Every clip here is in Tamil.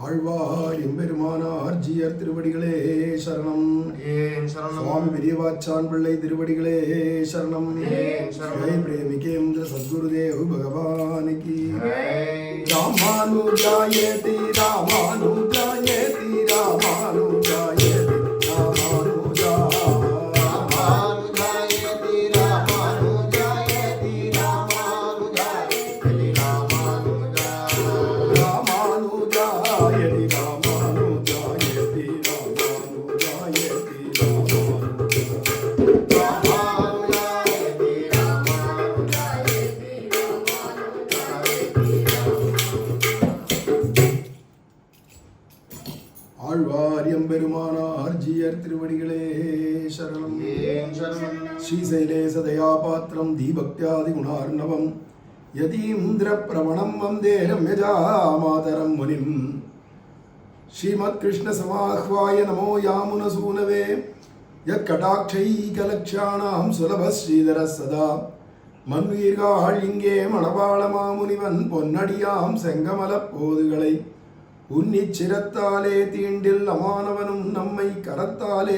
ஆழ்வார் எம்பெருமானார் ஜியர் திருவடிகளே சரணம். சுவாமி பெரியவாச்சான் பிள்ளை திருவடிகளே சரணம். ஜெய் பிரேமிகேந்திர சத்குருதேவ் பகவானுக்கு. ராமானுஜாயதி ராமானுஜாயதி ராமானுஜாயதி ராமானுஜா. ஆழ்வார் எம்பெருமானார் ஜியர் திருவடிகளே சரணம். ஸ்ரீசைலேச தயாபாத்திரம் தீபக்தியாதி குணார்ணவம் யதீந்திர பிரவணம் வந்தே ரம்யஜா மாதரம் முனிம். ஸ்ரீமத் கிருஷ்ண சமாஹ்வாய நமோ யாமுனசூனவே யக்கடாட்சைகலக்ஷாணாம் சுலப ஸ்ரீதர சதா. மன்வீர்காள் இங்கே மணவாள மாமுனிவன் பொன்னடியாம் செங்கமல போதுகளை உன்னிச்சிரத்தாலே தீண்டில் அமானவனும் நம்மை கரத்தாலே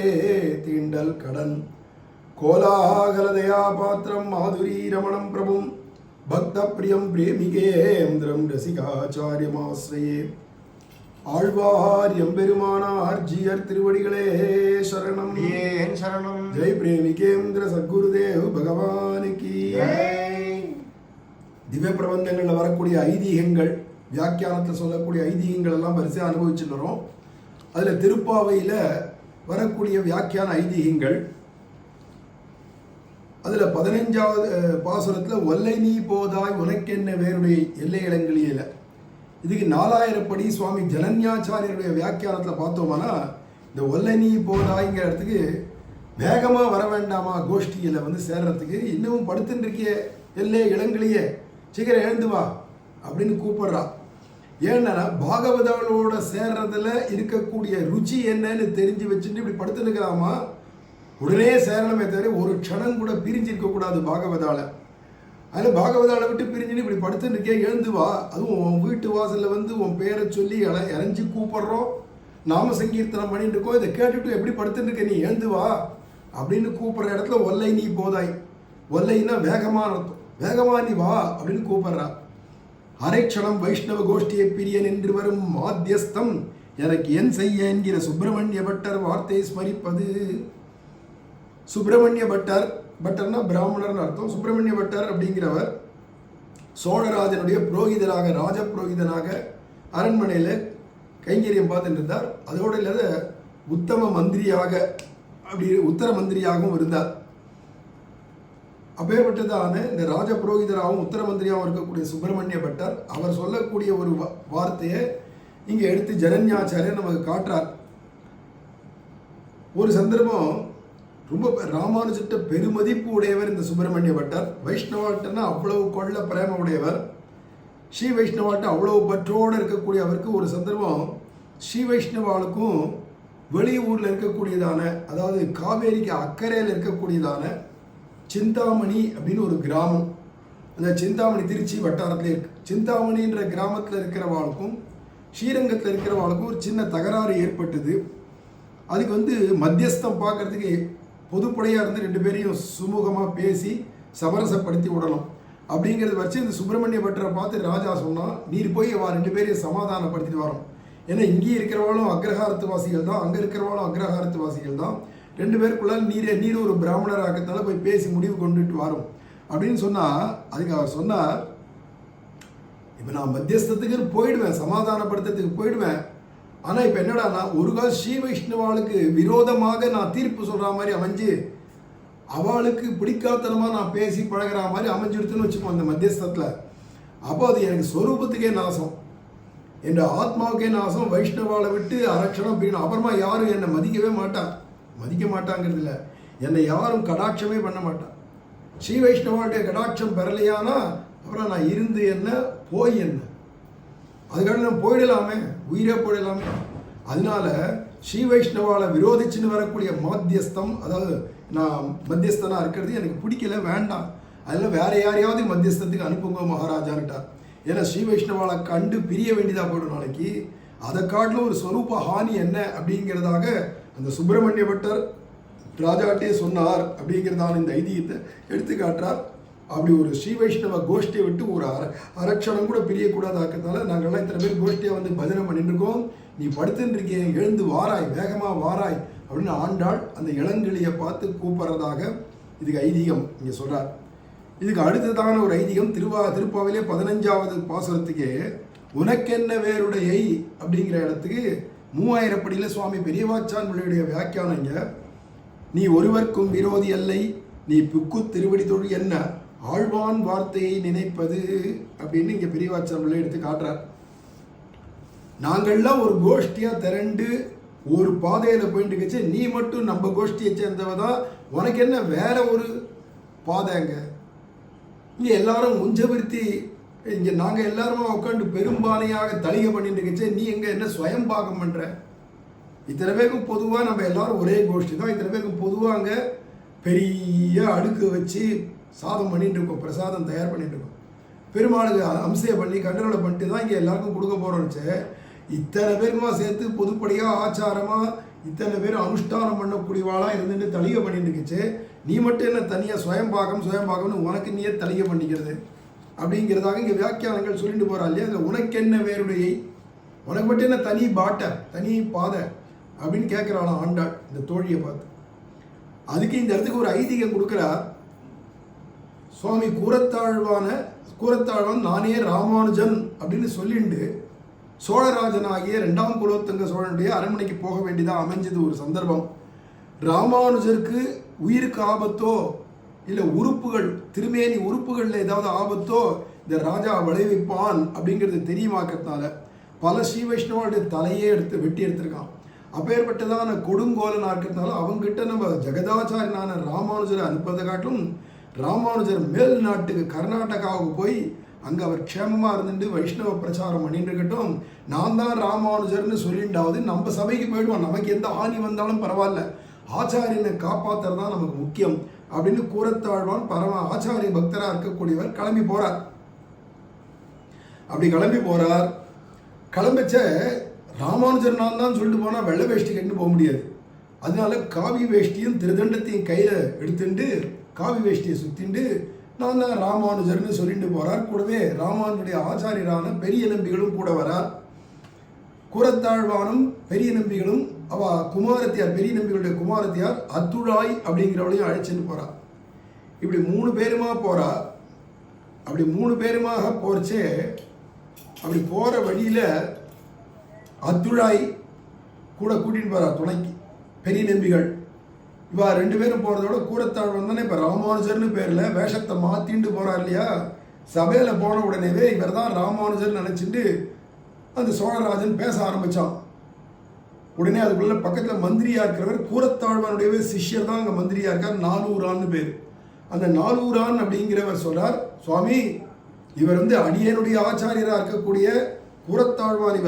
தீண்டல் கடன். கோலாகலதயா பாத்திரம் மாதுரி ரமணம் பிரபும் பக்த பிரியம் பிரேமிகேந்திரம் ரசிகாச்சாரியமாஸ்ரயே. ஆழ்வார் எம்பெருமானார் ஜியர் திருவடிகளே சரணம். சரணம். ஜெய் பிரேமிகேந்திர சத்குருதேவ் பகவானுக்கு. திவ்ய பிரபந்தங்களில் வரக்கூடிய ஐதீகங்கள், வியாக்கியானத்தில் சொல்லக்கூடிய ஐதீகங்கள் எல்லாம் வரிசையாக அனுபவிச்சுட்டு வரோம். அதில் திருப்பாவையில் வரக்கூடிய வியாக்கியான ஐதீகங்கள், அதில் 15வது பாசுரத்தில் ஒல்லை நீ போதாய் உனக்கென்ன வேறுடைய எல்லை இளங்களியில், இதுக்கு 4000 படி சுவாமி ஜனன்யாச்சாரியருடைய வியாக்கியானத்தில் பார்த்தோம்னா இந்த ஒல்லை நீ போதாய்ங்கிற இடத்துக்கு வேகமாக வர வேண்டாமா கோஷ்டியில் வந்து சேர்றதுக்கு, இன்னமும் படுத்துட்டு இருக்கிய எல்லை இளங்களியே சீக்கிரம் எழுந்து வா அப்படின்னு கூப்பிடுறா. ஏன்னா பாகவதாவோட சேர்றதுல இருக்கக்கூடிய ருச்சி என்னன்னு தெரிஞ்சு வச்சுட்டு இப்படி படுத்து நிற்கலாமா, உடனே சேரணுமே தவிர ஒரு க்ஷணம் கூட பிரிஞ்சு இருக்கக்கூடாது பாகவதால. அதில் பாகவதால விட்டு பிரிஞ்சுன்னு இப்படி படுத்து நிற்கே எழுந்து வா, அதுவும் உன் வீட்டு வாசலில் வந்து உன் பேரை சொல்லி இறஞ்சி கூப்பிடுறோம், நாம சங்கீர்த்தனம் பண்ணிட்டு இருக்கோம், இதை கேட்டுட்டு எப்படி படுத்துட்டு இருக்க நீ எழுந்து வா அப்படின்னு கூப்பிட்ற இடத்துல ஒல்லை நீ போதாய். ஒல்லைன்னா வேகமான அர்த்தம், வேகமா நீ வா அப்படின்னு கூப்பிடுறா. அரைக்ஷணம் வைஷ்ணவ கோஷ்டியை பிரிய நின்று வரும் மாத்தியஸ்தம் எனக்கு என் செய்ய என்கிற சுப்பிரமணிய பட்டர் வார்த்தையை ஸ்மரிப்பது. சுப்பிரமணிய பட்டர், பட்டர்னா பிராமணர்னு அர்த்தம். சுப்பிரமணிய பட்டர் அப்படிங்கிறவர் சோழராஜனுடைய புரோகிதராக, ராஜ புரோகிதனாக அரண்மனையில் கைங்கரியம் பார்த்துட்டு இருந்தார். அதோடு இல்லாத உத்தம மந்திரியாக, அப்படி உத்தர மந்திரியாகவும் இருந்தார். அப்பேற்பட்டதான இந்த ராஜ புரோகிதராகவும் உத்தர மந்திரியாகவும் இருக்கக்கூடிய சுப்பிரமணிய பட்டர் அவர் சொல்லக்கூடிய ஒரு வார்த்தையை இங்கே எடுத்து ஜனன்யாச்சாரியர் நமக்கு காட்டுறார். ஒரு சந்தர்ப்பம், ரொம்ப ராமானுஜட்ட பெருமதிப்பு உடையவர் இந்த சுப்பிரமணிய பட்டர். வைஷ்ணவாட்டன்னா அவ்வளவு கொள்ள பிரேம உடையவர். ஸ்ரீ வைஷ்ணவாட்ட அவ்வளவு பற்றோடு இருக்கக்கூடிய அவருக்கு ஒரு சந்தர்ப்பம் ஸ்ரீ வைஷ்ணவாளுக்கும் வெளியூரில் இருக்கக்கூடியதான, அதாவது காவேரிக்கு அக்கறையில் இருக்கக்கூடியதான சிந்தாமணி அப்படின்னு ஒரு கிராமம், அந்த சிந்தாமணி திருச்சி வட்டாரத்தில் இருக்கு. சிந்தாமணின்ற கிராமத்தில் இருக்கிறவாளுக்கும் ஸ்ரீரங்கத்தில் இருக்கிறவாளுக்கும் ஒரு சின்ன தகராறு ஏற்பட்டது. அதுக்கு வந்து மத்தியஸ்தம் பார்க்கறதுக்கு பொதுப்படையாக இருந்து 2 பேரையும் சுமூகமாக பேசி சமரசப்படுத்தி விடணும் அப்படிங்கிறத வச்சு இந்த சுப்பிரமணிய பட்டரை பார்த்து ராஜா சொன்னால், நீர் போய் 2 பேரையும் சமாதானப்படுத்திட்டு வரோம். ஏன்னா இங்கேயே இருக்கிறவாளும் அக்ரஹாரத்து வாசிகள் தான், அங்கே இருக்கிறவாளும் அக்ரஹாரத்து வாசிகள் தான், 2 பேருக்குள்ளால் நீர் ஒரு பிராமணராகத்தால போய் பேசி முடிவு கொண்டுட்டு வரும் அப்படின்னு சொன்னால், அதுக்கு அவர் சொன்னார், இப்போ நான் மத்தியஸ்தத்துக்கு போயிடுவேன், சமாதானப்படுத்துறதுக்கு போயிடுவேன். ஆனால் இப்போ என்னடா, நான் ஒரு கால் ஸ்ரீ வைஷ்ணவாளுக்கு விரோதமாக நான் தீர்ப்பு சொல்கிற மாதிரி அமைஞ்சு, அவளுக்கு பிடிக்காத்தனமாக நான் பேசி பழகிற மாதிரி அமைஞ்சிடுத்துன்னு வச்சுப்போம் அந்த மத்தியஸ்தத்தில். அப்போ அது எனக்கு ஸ்வரூபத்துக்கே நாசம், என் ஆத்மாவுக்கே நாசம். வைஷ்ணவாளை விட்டு அரட்சணம் அப்படின்னு அப்புறமா யாரும் என்னை மதிக்க மாட்டாங்கிறது இல்லை, என்னை யாரும் கடாட்சமே பண்ண மாட்டான். ஸ்ரீ வைஷ்ணவாளுடைய கடாட்சம் பெறலையானா அப்புறம் நான் இருந்து என்ன போய் என்ன, அதுக்காக நான் போயிடலாமே, உயிரே போயிடலாமே. அதனால ஸ்ரீ வைஷ்ணவாலை விரோதிச்சுன்னு வரக்கூடிய மாத்தியஸ்தம், அதாவது நான் மத்தியஸ்தனாக இருக்கிறது எனக்கு பிடிக்கல, வேண்டாம், அதெல்லாம் வேற யாரையாவது மத்தியஸ்தத்துக்கு அனுப்புங்க மகாராஜான்ட்டார். ஏன்னா ஸ்ரீ வைஷ்ணவாலை கண்டு பிரிய வேண்டியதாக போய்டும் நாளைக்கு. அதை காட்டிலும் ஒரு ஸ்வரூப ஹானி என்ன அப்படிங்கிறதாக அந்த சுப்பிரமணிய பட்டர் ராஜாட்டே சொன்னார் அப்படிங்கிறதான இந்த ஐதீகத்தை எடுத்து காட்டுறார். அப்படி ஒரு ஸ்ரீ வைஷ்ணவ கோஷ்டியை விட்டு ஒரு அரட்சணம் கூட பிரியக்கூடாதாக்கிறதுனால நாங்கள்லாம் இத்தனை பேர் கோஷ்டியாக வந்து பஜனை பண்ணிட்டு இருக்கோம். நீ படுத்துன்னு இருக்கே, எழுந்து வாராய், வேகமாக வாராய் அப்படின்னு ஆண்டாள் அந்த இளங்கிளியை பார்த்து கூப்பிட்றதாக இதுக்கு ஐதீகம் இங்கே சொல்கிறார். இதுக்கு அடுத்ததான ஒரு ஐதீகம் திருப்பாவிலே 15வது பாசுரத்துக்கே உனக்கென்ன வேறுடையை அப்படிங்கிற இடத்துக்கு 3000 படியில் சுவாமி பெரியவாச்சான் பிள்ளையுடைய வியாக்கியானம் இங்கே, நீ ஒருவர்க்கும் விரோதி அல்லை, நீ புக்கு திருவடி தொழில் என்ன ஆழ்வான் வார்த்தையை நினைப்பது அப்படின்னு இங்கே பெரியவாச்சான் பிள்ளை எடுத்து காட்டுறார். நாங்கள்லாம் ஒரு கோஷ்டியாக திரண்டு ஒரு பாதையில் போயிட்டு இருக்கச்சு, நீ மட்டும் நம்ம கோஷ்டியை சேர்ந்தவதான், உனக்கு என்ன வேற ஒரு பாதைங்க? இங்கே எல்லாரும் உஞ்சவிருத்தி, இங்கே நாங்கள் எல்லாருமே உட்காந்து பெரும்பானையாக தலிகை பண்ணிட்டு இருக்கச்சு, நீ எங்கே என்ன சுயம் பாகம் பண்ணுற? இத்தனை பேருக்கும் பொதுவாக நம்ம எல்லாரும் ஒரே கோஷ்டி தான். இத்தனை பேருக்கும் பொதுவாக அங்கே பெரிய அடுக்கு வச்சு சாதம் பண்ணிட்டு இருக்கோம், பிரசாதம் தயார் பண்ணிட்டு இருக்கோம். பெருமாளுக்கு அம்சையை பண்ணி கண்டரோலை பண்ணிட்டு தான் இங்கே எல்லாருக்கும் கொடுக்க போகிறோம்ச்சு. இத்தனை பேருமா சேர்த்து பொதுப்படியாக ஆச்சாரமாக இத்தனை பேர் அனுஷ்டானம் பண்ணக்கூடியவாளாக இருந்துட்டு தலிகை பண்ணிட்டு இருக்குச்சு, நீ மட்டும் என்ன தனியாக சுயம்பாகம்னு உனக்கு நீயே தலிகை பண்ணிக்கிறது அப்படிங்கிறதாக இங்கே வியாக்கியானங்கள் சொல்லிட்டு போகிறா இல்லையா. அங்கே உனக்கு என்ன வேறுடையை, உனக்கு மட்டும் என்ன தனி பாட்டை தனி பாதை அப்படின்னு கேட்குறாளாம் ஆண்டாள் இந்த தோழியை பார்த்து. அதுக்கு இந்த இடத்துக்கு ஒரு ஐதீகம் கொடுக்குறார் சுவாமி. கூரத்தாழ்வான் நானே ராமானுஜன் அப்படின்னு சொல்லிண்டு சோழராஜன் ஆகிய 2ஆம் குலோத்துங்க சோழனுடைய அரண்மனைக்கு போக வேண்டியதாக அமைஞ்சது ஒரு சந்தர்ப்பம். ராமானுஜருக்கு உயிருக்கு ஆபத்தோ இல்லை உறுப்புகள் திருமேனி உறுப்புகளில் ஏதாவது ஆபத்தோ இந்த ராஜா விளைவிப்பான் அப்படிங்கிறது தெரியுமாக்கிறதுனால பல ஸ்ரீ வைஷ்ணவனுடைய தலையே வெட்டி எடுத்திருக்கான். அப்பேற்பட்டதான கொடுங்கோலனாக இருக்கிறதுனால அவங்ககிட்ட நம்ம ஜெகதாச்சாரியனான ராமானுஜரை அனுப்புவதை காட்டிலும் ராமானுஜர் மேல் நாட்டுக்கு கர்நாடகாவுக்கு போய் அங்கே அவர் க்ஷேமமாக இருந்துட்டு வைஷ்ணவ பிரச்சாரம் பண்ணிட்டு இருக்கட்டும், நான் தான் ராமானுஜர்னு சொல்லிண்டாவது நம்ம சபைக்கு போயிடுவோம், நமக்கு எந்த ஆணி வந்தாலும் பரவாயில்ல, ஆச்சாரியனை காப்பாற்றுறது தான் நமக்கு முக்கியம் அப்படின்னு கூரத்தாழ்வான் பரம ஆச்சாரிய பக்தராக இருக்கக்கூடியவர் கிளம்பி போகிறார். அப்படி கிளம்பி போகிறார். கிளம்பிச்ச ராமானுஜர் நான் தான் சொல்லிட்டு போனால் வெள்ளை வேஷ்டி கட்டிட்டு போக முடியாது. அதனால காவி வேஷ்டியும் திருதண்டத்தையும் கையில் எடுத்துட்டு காவி வேஷ்டியை சுற்றிண்டு நான் தான் ராமானுஜர்னு சொல்லிட்டு போகிறார். கூடவே ராமானுடைய ஆச்சாரியரான பெரிய நம்பிகளும் கூட வரார். கூரத்தாழ்வானும் பெரிய நம்பிகளும் அவ குமாரத்தியார், பெரிய நம்பிகளுடைய குமாரத்தியார் அத்துழாய் அப்படிங்கிறவளையும் அழைச்சிட்டு போகிறார். இப்படி 3 பேருமா போகிறா. அப்படி 3 பேருமாக போகிறச்சே அப்படி போகிற வழியில் அத்துழாய் கூட கூட்டிகிட்டு போகிறார் துணைக்கு பெரிய நம்பிகள். இவா 2 பேரும் போகிறதோட கூரத்தாழ்வான் தானே இப்போ ராமானுஜர்னு பேரில் வேஷத்தை மாற்றிட்டு போகிறார் இல்லையா. சபையில் போன உடனேவே இவர் தான் ராமானுஜர்னு நினச்சிட்டு அந்த சோழராஜன் பேச ஆரம்பித்தான். உடனே அதுக்குள்ள பக்கத்தில் மந்திரியாக இருக்கிறவர் கூரத்தாழ்வானுடைய சிஷ்யர் தான் அங்கே மந்திரியாக இருக்கார், நாலூரான்னு பேர். அந்த நாலூரான் அப்படிங்கிறவர் சொல்கிறார், சுவாமி இவர் அடியனுடைய ஆச்சாரியராக இருக்கக்கூடிய கூரத்தாழ்வான்,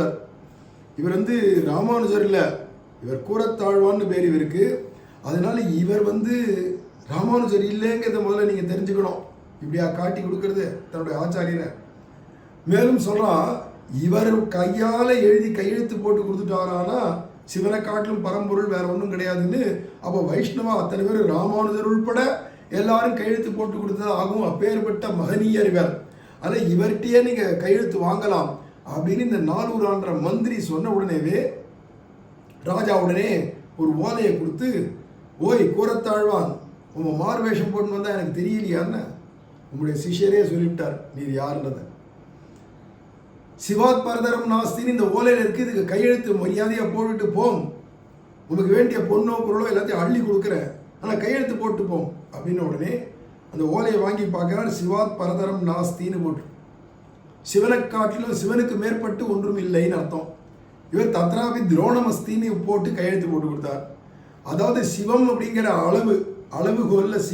இவர் ராமானுஜர் இல்லை, இவர் கூரத்தாழ்வான்னு பேர் இவருக்கு. அதனால இவர் ராமானுஜர் இல்லைங்கிறத முதல்ல நீங்கள் தெரிஞ்சுக்கணும். இப்படியா காட்டி கொடுக்கறது தன்னுடைய ஆச்சாரியரை. மேலும் சொல்கிறான், இவர் கையால் எழுதி கையெழுத்து போட்டு கொடுத்துட்டாரானா சிவனை காட்டிலும் பரம்பொருள் வேற ஒன்றும் கிடையாதுன்னு. அப்போ வைஷ்ணவா அத்தனை பேர் ராமானுஜர் உள்பட எல்லாரும் கையெழுத்து போட்டு கொடுத்தது ஆகும். அப்பேற்பட்ட மகனீயர் இவர். அதை இவர்கிட்டயே நீங்கள் கையெழுத்து வாங்கலாம் அப்படின்னு இந்த நாலூரான்ற மந்திரி சொன்ன உடனேவே ராஜா உடனே ஒரு ஓலையை கொடுத்து, ஓய் கூரத்தாழ்வான், உங்கள் மார்வேஷம் போட்டு வந்தால் எனக்கு தெரியலையான்னு உங்களுடைய சிஷ்யரே சொல்லிவிட்டார் நீர் யாருன்றதை. சிவாத் பரதரம் நாஸ்தின்னு இந்த ஓலையில் இருக்குது, இதுக்கு கையெழுத்து மரியாதையாக போட்டுட்டு போம், உங்களுக்கு வேண்டிய பொண்ணோ பொருளோ எல்லாத்தையும் அள்ளி கொடுக்குறேன், ஆனால் கையெழுத்து போட்டு போம் அப்படின்னு உடனே அந்த ஓலையை வாங்கி பார்க்கிறார். சிவாத் பரதரம் நாஸ்தின்னு போட்டு சிவனை காட்டிலும் சிவனுக்கு மேற்பட்டு ஒன்றும் இல்லைன்னு அர்த்தம். இவர் தத்ராபி துரோணமஸ்தின்னு போட்டு கையெழுத்து போட்டு கொடுத்தார். அதாவது சிவம் அப்படிங்கிற அளவுகோலில்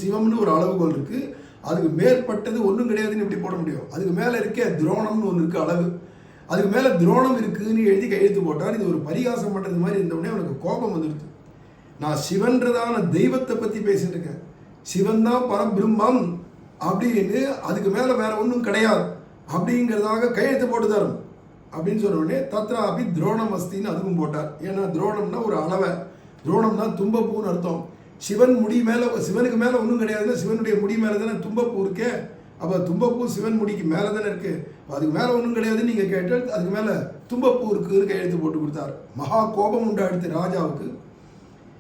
சிவம்னு ஒரு அளவுகோல் இருக்குது, அதுக்கு மேற்பட்டது ஒன்றும் கிடையாதுன்னு எப்படி போட முடியும். அதுக்கு மேலே இருக்க துரோணம்னு ஒன்று இருக்குது அளவு, அதுக்கு மேலே துரோணம் இருக்குதுன்னு எழுதி கையெழுத்து போட்டார். இது ஒரு பரிகாசம் பண்ணுறது மாதிரி இருந்தவுடனே அவனுக்கு கோபம் வந்துடுது. நான் சிவன்றதான தெய்வத்தை பற்றி பேசிட்டு இருக்கேன், சிவன் தான் பரபிரம்மம் அப்படின்னு, அதுக்கு மேலே வேற ஒன்றும் கிடையாது அப்படிங்கிறதாக கையெழுத்து போட்டு தரும். அப்படின்னு சொன்ன உடனே தத்ராபி துரோணம் அஸ்தின்னு அதுவும் போட்டார். ஏன்னா துரோணம்னா ஒரு அளவை, துரோணம்னா தும்பப்பூன்னு அர்த்தம். சிவன் முடி மேலே, சிவனுக்கு மேலே ஒன்றும் கிடையாதுன்னா சிவனுடைய முடி மேலே தானே தும்பப்பூ இருக்கே. அப்போ தும்பப்பூ சிவன் முடிக்கு மேலே தானே இருக்கு, அதுக்கு மேலே ஒன்றும் கிடையாதுன்னு நீங்கள் கேட்டால் அதுக்கு மேலே தும்பப்பூ இருக்குன்னு கையெழுத்து போட்டு கொடுத்தார். மகா கோபம் உண்டாடுத்து ராஜாவுக்கு.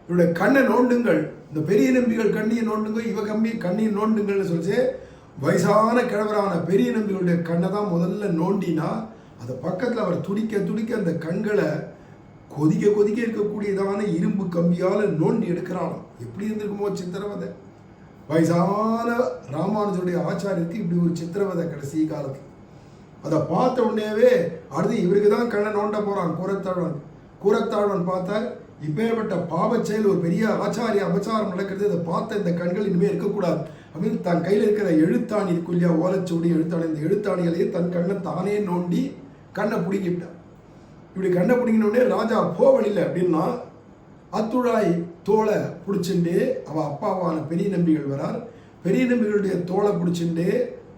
இவருடைய கண்ணை நோண்டுங்கள், இந்த பெரிய நம்பிகள் கண்ணியை நோண்டுங்க, இவ கம்பி கண்ணியை நோண்டுங்கள்னு சொல்லிச்சு. வயசான கிழவரான பெரிய நம்பிகளுடைய கண்ணை தான் முதல்ல நோண்டினா அந்த பக்கத்தில் அவர் துடிக்க துடிக்க அந்த கண்களை கொதிக்க கொதிக்க இருக்கக்கூடியதான இரும்பு கம்பியால் நோண்டி எடுக்கிறான். எப்படி இருந்திருக்குமோ சித்திரவதை. வயசான ராமானுஜருடைய ஆச்சாரியருக்கு இப்படி ஒரு சித்திரவதை கடைசி காலத்தில். அதை பார்த்த உடனேவே அடுத்து இவருக்கு தான் கண்ணை நோண்ட போகிறான் கூரத்தாழ்வான். கூரத்தாழ்வான் பார்த்தா இப்பேற்பட்ட பாவச் செயல் ஒரு பெரிய ஆச்சாரிய அபச்சாரம் நடக்கிறது, இதை பார்த்த இந்த கண்கள் இனிமேல் இருக்கக்கூடாது அப்படின்னு தன் கையில் இருக்கிற எழுத்தாணி இருக்குல்லையா, ஓலைச்சுவடி எழுத்தாணி, இந்த எழுத்தாணிகளையே தன் கண்ணை தானே நோண்டி கண்ணை பிடிக்கிட்டான். இப்படி கண்ணை பிடிங்கினோடனே ராஜா போவழில்லை அப்படின்னா அத்துழாய் தோலை பிடிச்சுட்டு அவள் அப்பாவான பெரிய நம்பிகள் வரார். பெரிய நம்பிகளுடைய தோலை பிடிச்சுட்டு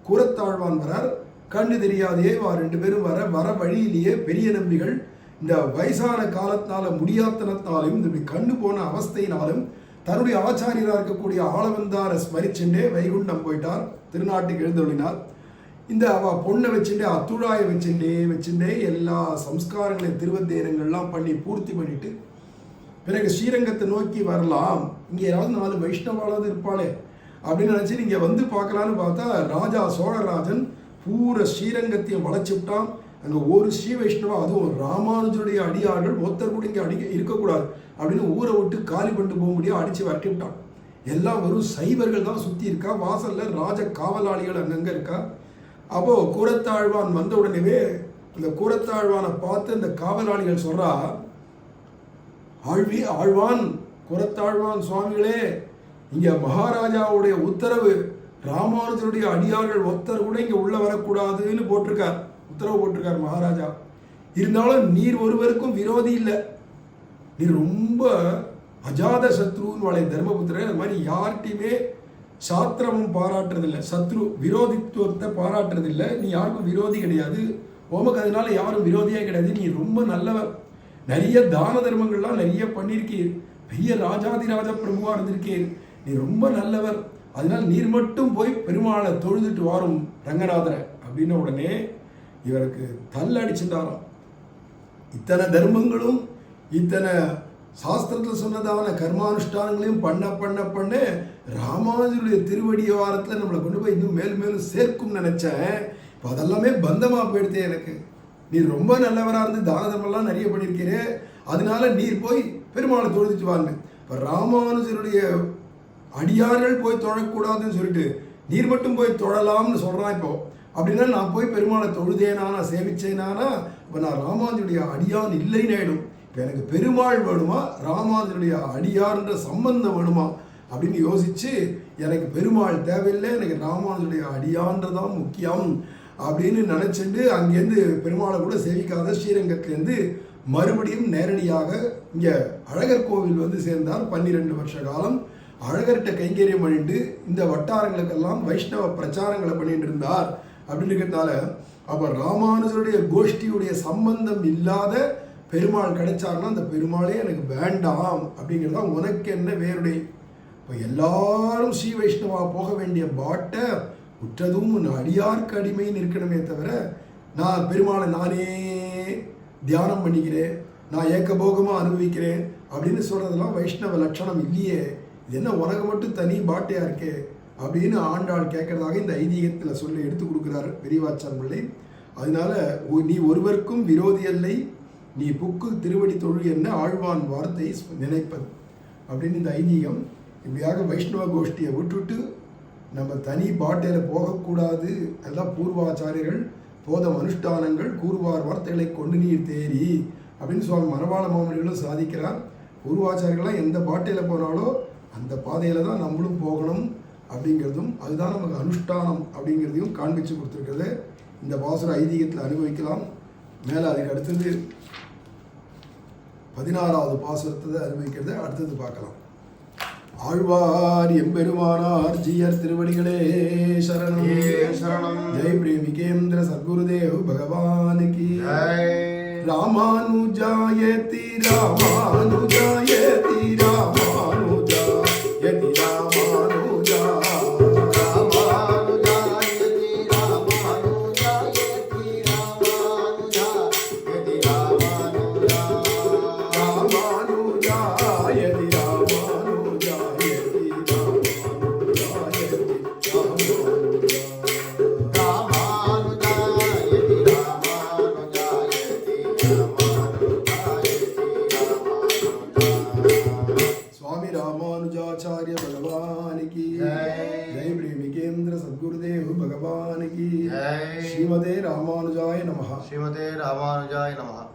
கூரத்தாழ்வான் வரார். கண்ணு தெரியாதே வா ரெண்டு பேரும் வர வழியிலேயே பெரிய நம்பிகள் இந்த வயசான காலத்தினால முடியாத்தனத்தாலும் இந்த கண்ணு போன அவஸ்தையினாலும் தன்னுடைய ஆச்சாரியராக இருக்கக்கூடிய ஆளவந்தாரை ஸ்மரிச்சுட்டே வைகுண்டம் போயிட்டார், திருநாட்டுக்கு எழுந்தொழினார். இந்த அவ பொண்ணை வச்சுட்டே அத்துழாயை வச்சுட்டே எல்லா சம்ஸ்காரங்களையும் திருவத்தேனங்கள்லாம் பண்ணி பூர்த்தி பண்ணிட்டு பிறகு ஸ்ரீரங்கத்தை நோக்கி வரலாம், இங்கே யாராவது 4 வைஷ்ணவாளாவது இருப்பாளே அப்படின்னு நினச்சி நீங்கள் வந்து பார்க்கலான்னு பார்த்தா ராஜா சோழராஜன் பூரா ஸ்ரீரங்கத்தையும் வளைச்சுட்டான். அங்கே ஒரு ஸ்ரீ வைஷ்ணவா, அதுவும் ராமானுஜருடைய அடியார்கள் ஒருத்தர் கூட இங்கே இருக்கக்கூடாது அப்படின்னு ஊரை விட்டு காலி பண்ணிட்டு போக முடியாது, அடித்து வரட்டி விட்டான். எல்லாம் வெறும் சைவர்கள் தான் சுற்றி இருக்கா, வாசலில் ராஜ காவலாளிகள் அங்கங்கே இருக்கா. அப்போது கூரத்தாழ்வான் வந்த உடனே அந்த கூரத்தாழ்வானை பார்த்து அந்த காவலாளிகள் சொல்கிறா, ஆழ்வான் கூரத்தாழ்வான் சுவாமிகளே, இங்கே மகாராஜாவுடைய உத்தரவு, ராமானுஜருடைய அடியார்கள் ஒருத்தர் கூட இங்கே உள்ளே வரக்கூடாதுன்னு போட்டிருக்கார், உத்தரவு போட்டிருக்கார் மகாராஜா. இருந்தாலும் நீர் ஒருவருக்கும் விரோதி இல்லை, நீர் ரொம்ப அஜாத சத்ருன்னு வாழை தர்மபுத்திரன். அது மாதிரி யார்கிட்டையுமே சாத்திரமும் பாராட்டுறதில்லை, சத்ரு விரோதித்துவத்தை பாராட்டுறதில்லை, நீ யாருக்கும் விரோதி கிடையாது, உமக்கு அதனால யாரும் விரோதியே கிடையாது, நீ ரொம்ப நல்லவர், நிறைய தான தர்மங்கள்லாம் நிறைய பண்ணியிருக்கீர், பெரிய ராஜாதிராஜ பிரபுவாக இருந்திருக்கீர், நீ ரொம்ப நல்லவர், அதனால் நீர் மட்டும் போய் பெருமாளை தொழுதுட்டு வாரும் ரங்கநாதரை அப்படின்ன உடனே இவருக்கு தள்ளடிச்சுட்டாராம். இத்தனை தர்மங்களும் இத்தனை சாஸ்திரத்தில் சொன்னதான கர்மானுஷ்டானங்களையும் பண்ண ராமானுஜருடைய திருவடிய வாரத்தில் நம்மளை கொண்டு போய் இன்னும் மேலும் மேலும் சேர்க்கும் நினைச்சேன். இப்போ அதெல்லாமே பந்தமாக போயிடுத்தே எனக்கு. நீர் ரொம்ப நல்லவராக இருந்து தான தர்மம்லாம் நிறைய பண்ணியிருக்கிறே, அதனால நீர் போய் பெருமாளை தொழுதுட்டு வாங்க. இப்போ ராமானுஜருடைய அடியார்கள் போய் தொழக்கூடாதுன்னு சொல்லிட்டு நீர் மட்டும் போய் தொழலாம்னு சொல்கிறான். இப்போ அப்படின்னா நான் போய் பெருமாளை தொழுதேனானா சேவிச்சேனானா இப்போ நான் ராமானுஜருடைய அடியான் இல்லைன்னு ஆயிடும். இப்போ எனக்கு பெருமாள் வேணுமா ராமானுஜருடைய அடியார்ன்ற சம்பந்தம் வேணுமா அப்படின்னு யோசிச்சு எனக்கு பெருமாள் தேவையில்லை, எனக்கு ராமானுஜருடைய அடியான்றதான் முக்கியம் அப்படின்னு நினச்சிட்டு அங்கேருந்து பெருமாளை கூட சேவிக்காத ஸ்ரீரங்கத்திலேருந்து மறுபடியும் நேரடியாக இங்கே அழகர் கோவில் வந்து சேர்ந்தார். 12 வருஷ காலம் அழகர்கிட்ட கைங்கரியம் பண்ணிட்டு இந்த வட்டாரங்களுக்கெல்லாம் வைஷ்ணவ பிரச்சாரங்களை பண்ணிட்டு இருந்தார். அப்படின்னு இருக்கிறதால அப்போ ராமானுஜருடைய கோஷ்டியுடைய சம்பந்தம் இல்லாத பெருமாள் கிடைச்சாருன்னா அந்த பெருமாளே எனக்கு வேண்டாம் அப்படிங்கிறதா உனக்கு என்ன வேறுடைய. இப்போ எல்லாரும் ஸ்ரீ வைஷ்ணவா போக வேண்டிய பாட்டை உற்றதும் அடியார்க்கு அடிமைன்னு இருக்கணுமே தவிர நான் பெருமாளை நானே தியானம் பண்ணிக்கிறேன், நான் ஏக்கபோகமாக அனுபவிக்கிறேன் அப்படின்னு சொல்கிறதெல்லாம் வைஷ்ணவ லட்சணம் இல்லையே, இது என்ன உனக்கு மட்டும் தனி பாட்டையாக இருக்கே அப்படின்னு ஆண்டாள் கேட்கறதாக இந்த ஐதீகத்தில் சொல்லி எடுத்து கொடுக்குறாரு பெரியவாச்சான் பிள்ளை. அதனால நீ ஒருவருக்கும் விரோதி அல்லை, நீ புக்கு திருவடி தொழில் என்ன ஆழ்வான் வார்த்தை நினைப்பது அப்படின்னு இந்த ஐதீகம். இப்படியாக வைஷ்ணவ கோஷ்டியை விட்டுட்டு நம்ம தனி பாட்டையில் போகக்கூடாது. எல்லாம் பூர்வாச்சாரியர்கள் போதம் அனுஷ்டானங்கள் கூறுவார் வார்த்தைகளை கொண்டு நீர் தேரி அப்படின்னு சுவாமி மரபாள மாமனிகளும் சாதிக்கிறார். பூர்வாச்சாரியர்கள்லாம் எந்த பாட்டையில் போனாலோ அந்த பாதையில் தான் நம்மளும் போகணும் அப்படிங்கிறதும் அதுதான் நமக்கு அனுஷ்டானம் அப்படிங்கிறதையும் காண்பிச்சு கொடுத்துருக்கிறது. இந்த பாசுர ஐதீகத்தில் அனுபவிக்கலாம். மேலே அதுக்கு அடுத்தது 16வது பாசுரத்தை அனுபவிக்கிறத அடுத்தது பார்க்கலாம். ஆழ்வார் எம்பெருமானார் ஜீயர் திருவடிகளே சரணம் சரணம். ஜெய் பிரேமிகேந்திர சத்குருதேவ் பகவான் கி ராமானுஜாயதி ராமானுஜாயதி ராமானுஜாயதி ராமானுஜா रामानुजाचार्य भगवान की जय प्रेमिकेंद्र सद्गुरुदेव भगवान की श्रीमते रामानुजाय नमः। श्रीमते रामानुजाय नमः।